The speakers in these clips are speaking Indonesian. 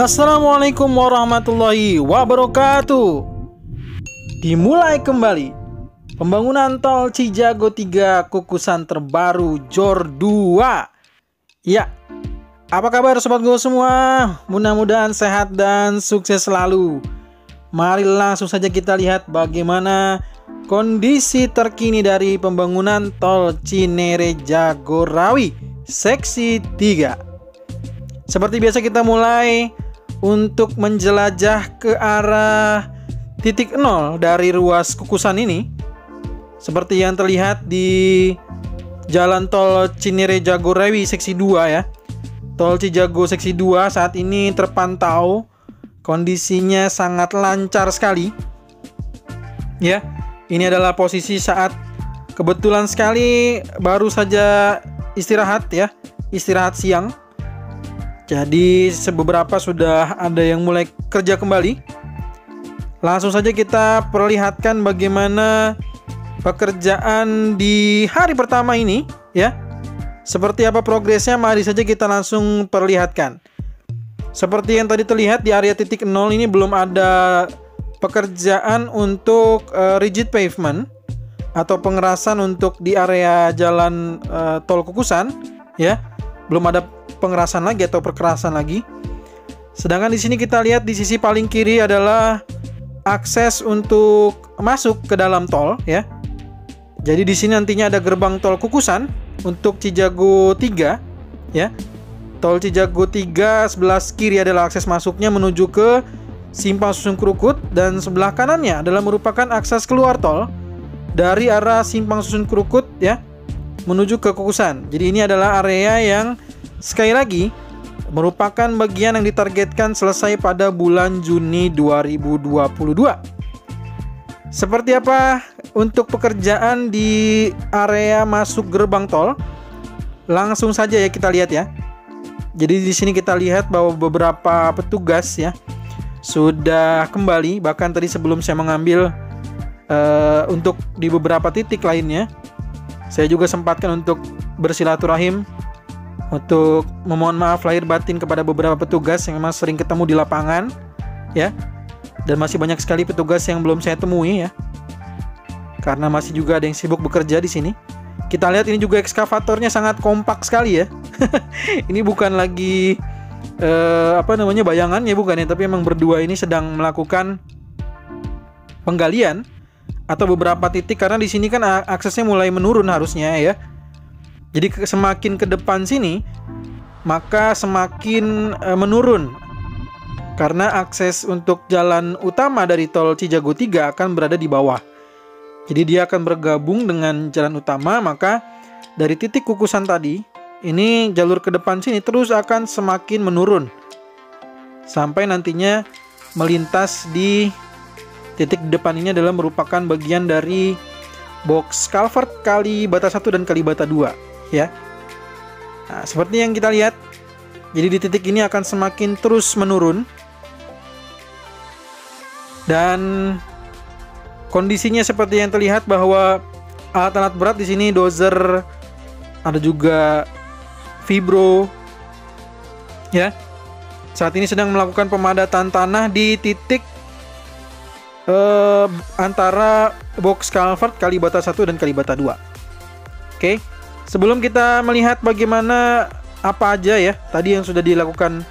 Assalamualaikum warahmatullahi wabarakatuh. Dimulai kembali pembangunan tol Cijago 3 kukusan terbaru Jor 2. Ya, apa kabar sobat Go semua? Mudah-mudahan sehat dan sukses selalu. Mari langsung saja kita lihat bagaimana kondisi terkini dari pembangunan tol Cinere Jagorawi seksi 3. Seperti biasa kita mulai untuk menjelajah ke arah titik 0 dari ruas kukusan ini. Seperti yang terlihat di jalan tol Cinere Jagorawi seksi 2 ya. Tol Cijago seksi 2 saat ini terpantau kondisinya sangat lancar sekali. Ya, ini adalah posisi saat kebetulan sekali baru saja istirahat ya, istirahat siang. Jadi beberapa sudah ada yang mulai kerja kembali. Langsung saja kita perlihatkan bagaimana pekerjaan di hari pertama ini ya. Seperti apa progresnya, mari saja kita langsung perlihatkan. Seperti yang tadi terlihat di area titik 0 ini belum ada pekerjaan untuk rigid pavement atau pengerasan untuk di area jalan tol kukusan ya. Belum ada pengerasan lagi atau perkerasan lagi. Sedangkan di sini kita lihat di sisi paling kiri adalah akses untuk masuk ke dalam tol ya. Jadi di sini nantinya ada gerbang tol kukusan untuk Cijago 3 ya. Tol Cijago 3 sebelah kiri adalah akses masuknya menuju ke Simpang Susun Krukut, dan sebelah kanannya adalah merupakan akses keluar tol dari arah Simpang Susun Krukut ya menuju ke kukusan. Jadi ini adalah area yang sekali lagi merupakan bagian yang ditargetkan selesai pada bulan Juni 2022. Seperti apa untuk pekerjaan di area masuk gerbang tol? Langsung saja ya kita lihat ya. Jadi di sini kita lihat bahwa beberapa petugas ya sudah kembali, bahkan tadi sebelum saya mengambil untuk di beberapa titik lainnya, saya juga sempatkan untuk bersilaturahim untuk memohon maaf lahir batin kepada beberapa petugas yang memang sering ketemu di lapangan ya. Dan masih banyak sekali petugas yang belum saya temui ya. Karena masih juga ada yang sibuk bekerja di sini. Kita lihat ini juga ekskavatornya sangat kompak sekali ya. Ini bukan lagi bayangannya bukan ya, tapi memang berdua ini sedang melakukan penggalian atau beberapa titik, karena di sini kan aksesnya mulai menurun harusnya ya. Jadi semakin ke depan sini maka semakin menurun, karena akses untuk jalan utama dari tol Cijago 3 akan berada di bawah. Jadi dia akan bergabung dengan jalan utama, maka dari titik kukusan tadi ini jalur ke depan sini terus akan semakin menurun sampai nantinya melintas di titik depan ini adalah merupakan bagian dari box culvert Kalibata 1 dan Kalibata 2 ya. Nah, seperti yang kita lihat, jadi di titik ini akan semakin terus menurun. Dan kondisinya seperti yang terlihat bahwa alat-alat berat di sini, dozer, ada juga vibro ya. Saat ini sedang melakukan pemadatan tanah di titik antara box culvert Kalibata 1 dan Kalibata 2. Oke. Sebelum kita melihat bagaimana apa aja ya tadi yang sudah dilakukan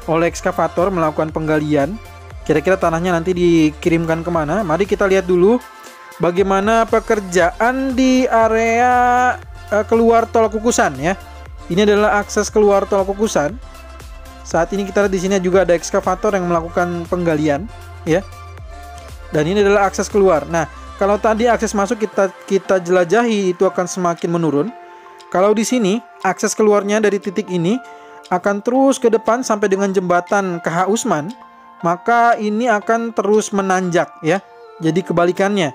oleh ekskavator melakukan penggalian, kira-kira tanahnya nanti dikirimkan kemana, mari kita lihat dulu bagaimana pekerjaan di area keluar tol kukusan ya. Ini adalah akses keluar tol kukusan. Saat ini kita lihat di sini juga ada ekskavator yang melakukan penggalian ya. Dan ini adalah akses keluar. Nah, kalau tadi akses masuk kita jelajahi itu akan semakin menurun. Kalau di sini akses keluarnya dari titik ini akan terus ke depan sampai dengan jembatan KH Usman, maka ini akan terus menanjak ya. Jadi kebalikannya.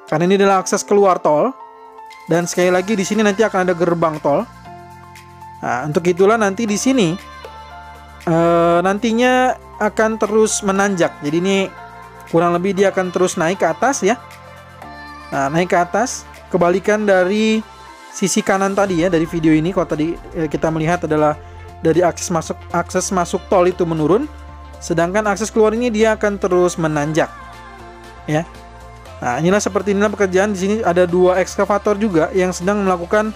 Karena ini adalah akses keluar tol, dan sekali lagi di sini nanti akan ada gerbang tol. Nah, untuk itulah nanti di sini nantinya akan terus menanjak. Jadi ini kurang lebih dia akan terus naik ke atas ya. Nah, naik ke atas, kebalikan dari sisi kanan tadi ya dari video ini. Kalau tadi kita melihat adalah dari akses masuk tol itu menurun, sedangkan akses keluar ini dia akan terus menanjak, ya. Nah, inilah pekerjaan. Di sini ada 2 ekskavator juga yang sedang melakukan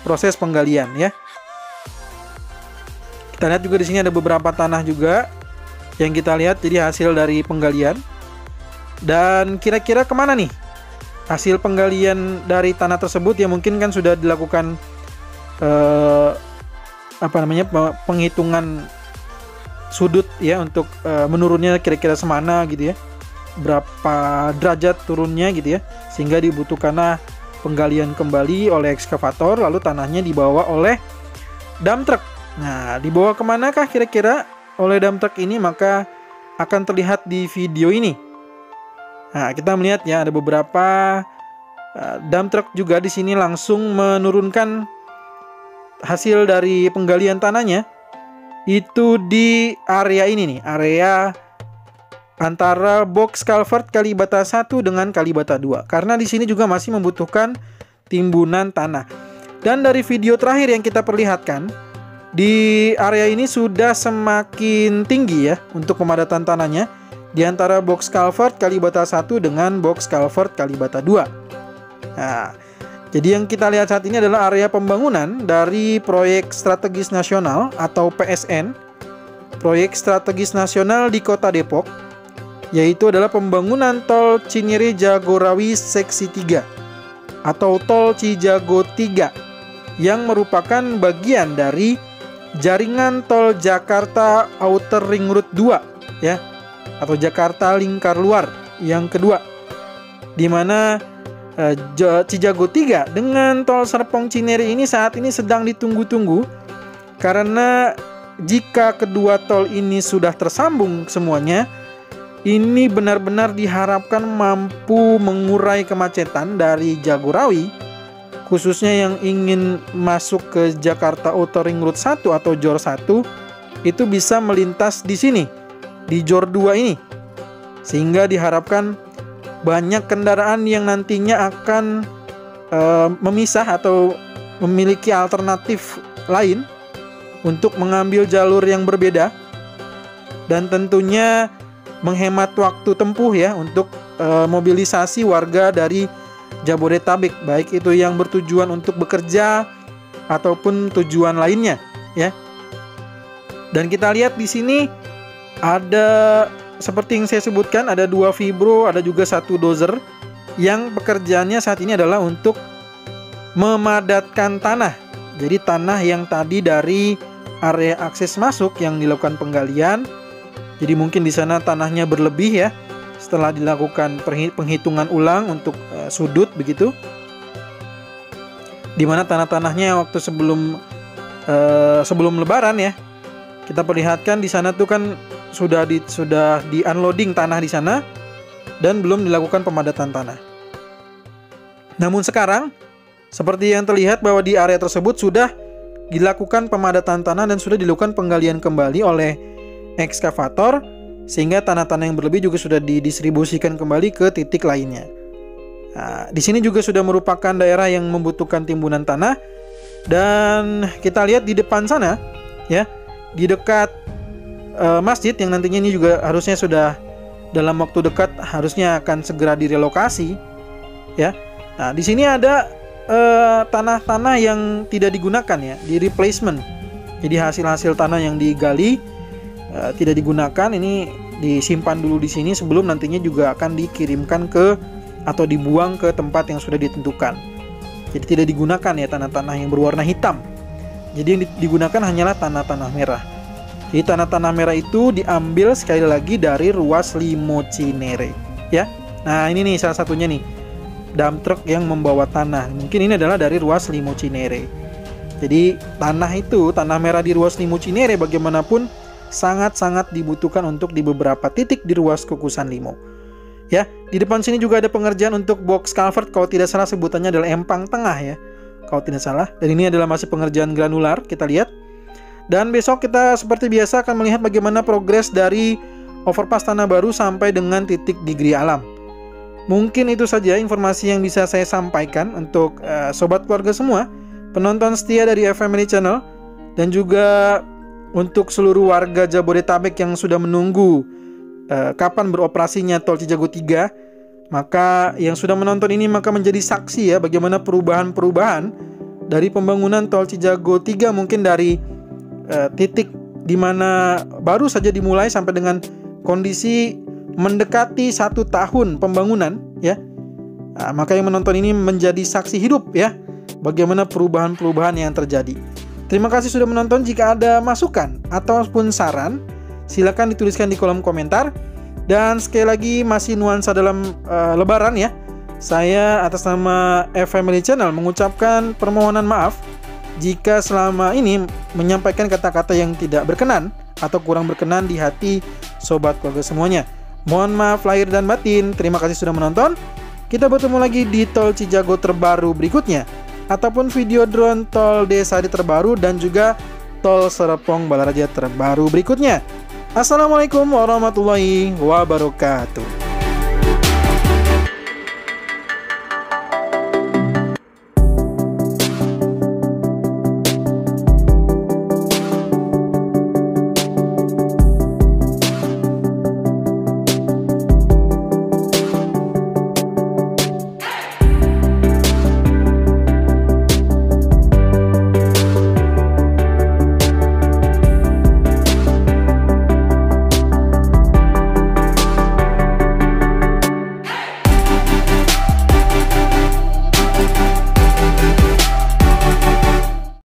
proses penggalian, ya. Kita lihat juga di sini ada beberapa tanah juga yang kita lihat jadi hasil dari penggalian. Dan kira-kira kemana nih hasil penggalian dari tanah tersebut, yang mungkin kan sudah dilakukan penghitungan sudut ya untuk menurunnya kira-kira semana gitu ya, berapa derajat turunnya gitu ya, sehingga dibutuhkanlah penggalian kembali oleh ekskavator, lalu tanahnya dibawa oleh dump truck. Nah, dibawa kemanakah kira-kira oleh dump truck ini? Maka akan terlihat di video ini. Nah, kita melihat ya ada beberapa dump truck juga di sini langsung menurunkan hasil dari penggalian tanahnya itu di area ini nih, area antara box culvert Kalibata 1 dengan Kalibata 2. Karena di sini juga masih membutuhkan timbunan tanah. Dan dari video terakhir yang kita perlihatkan, di area ini sudah semakin tinggi ya untuk pemadatan tanahnya di antara box culvert Kalibata 1 dengan box culvert Kalibata 2. Nah, jadi yang kita lihat saat ini adalah area pembangunan dari Proyek Strategis Nasional atau PSN, Proyek Strategis Nasional di Kota Depok, yaitu adalah pembangunan Tol Cinere Jagorawi Seksi 3 atau Tol Cijago 3 yang merupakan bagian dari jaringan Tol Jakarta Outer Ring Road 2 ya, atau Jakarta Lingkar Luar yang kedua, di mana Cijago 3 dengan Tol Serpong Cinere ini saat ini sedang ditunggu-tunggu, karena jika kedua tol ini sudah tersambung semuanya, ini benar-benar diharapkan mampu mengurai kemacetan dari Jagorawi, khususnya yang ingin masuk ke Jakarta Outer Ring Road 1 atau JOR 1 itu bisa melintas di sini, di JOR 2 ini, sehingga diharapkan banyak kendaraan yang nantinya akan memisah atau memiliki alternatif lain untuk mengambil jalur yang berbeda, dan tentunya menghemat waktu tempuh ya untuk mobilisasi warga dari Jabodetabek, baik itu yang bertujuan untuk bekerja ataupun tujuan lainnya ya. Dan kita lihat di sini ada, seperti yang saya sebutkan, ada 2 vibro, ada juga 1 dozer yang pekerjaannya saat ini adalah untuk memadatkan tanah. Jadi tanah yang tadi dari area akses masuk yang dilakukan penggalian, jadi mungkin di sana tanahnya berlebih ya, setelah dilakukan penghitungan ulang untuk sudut begitu, dimana tanah-tanahnya waktu sebelum Lebaran ya, kita perlihatkan di sana tuh kan sudah di unloading tanah di sana dan belum dilakukan pemadatan tanah. Namun sekarang seperti yang terlihat bahwa di area tersebut sudah dilakukan pemadatan tanah dan sudah dilakukan penggalian kembali oleh ekskavator, sehingga tanah-tanah yang berlebih juga sudah didistribusikan kembali ke titik lainnya. Nah, di sini juga sudah merupakan daerah yang membutuhkan timbunan tanah, dan kita lihat di depan sana ya, di dekat masjid yang nantinya ini juga harusnya sudah dalam waktu dekat harusnya akan segera direlokasi ya. Nah, di sini ada tanah-tanah yang tidak digunakan ya, di replacement. Jadi hasil-hasil tanah yang digali tidak digunakan ini disimpan dulu di sini sebelum nantinya juga akan dikirimkan ke atau dibuang ke tempat yang sudah ditentukan. Jadi tidak digunakan ya tanah-tanah yang berwarna hitam. Jadi yang digunakan hanyalah tanah-tanah merah. Jadi tanah-tanah merah itu diambil sekali lagi dari ruas Limo Cinere ya. Nah, ini nih salah satunya nih, dump truck yang membawa tanah. Mungkin ini adalah dari ruas Limo Cinere. Jadi tanah itu, tanah merah di ruas Limo Cinere bagaimanapun sangat-sangat dibutuhkan untuk di beberapa titik di ruas Kukusan Limo. Ya, di depan sini juga ada pengerjaan untuk box culvert, kalau tidak salah sebutannya adalah empang tengah ya, kalau tidak salah. Dan ini adalah masih pengerjaan granular, kita lihat. Dan besok kita seperti biasa akan melihat bagaimana progres dari overpass Tanah Baru sampai dengan titik di Gri Alam. Mungkin itu saja informasi yang bisa saya sampaikan untuk sobat keluarga semua, penonton setia dari FMily Channel, dan juga untuk seluruh warga Jabodetabek yang sudah menunggu kapan beroperasinya tol Cijago 3, maka yang sudah menonton ini maka menjadi saksi ya bagaimana perubahan-perubahan dari pembangunan tol Cijago 3, mungkin dari titik di mana baru saja dimulai sampai dengan kondisi mendekati 1 tahun pembangunan ya. Maka yang menonton ini menjadi saksi hidup ya bagaimana perubahan-perubahan yang terjadi. Terima kasih sudah menonton. Jika ada masukan ataupun saran, silakan dituliskan di kolom komentar. Dan sekali lagi masih nuansa dalam Lebaran ya. Saya atas nama F-Family Channel mengucapkan permohonan maaf jika selama ini menyampaikan kata-kata yang tidak berkenan atau kurang berkenan di hati sobat keluarga semuanya. Mohon maaf lahir dan batin. Terima kasih sudah menonton. Kita bertemu lagi di tol Cijago terbaru berikutnya, ataupun video drone tol Desari terbaru dan juga tol Serpong Balaraja terbaru berikutnya. Assalamualaikum warahmatullahi wabarakatuh.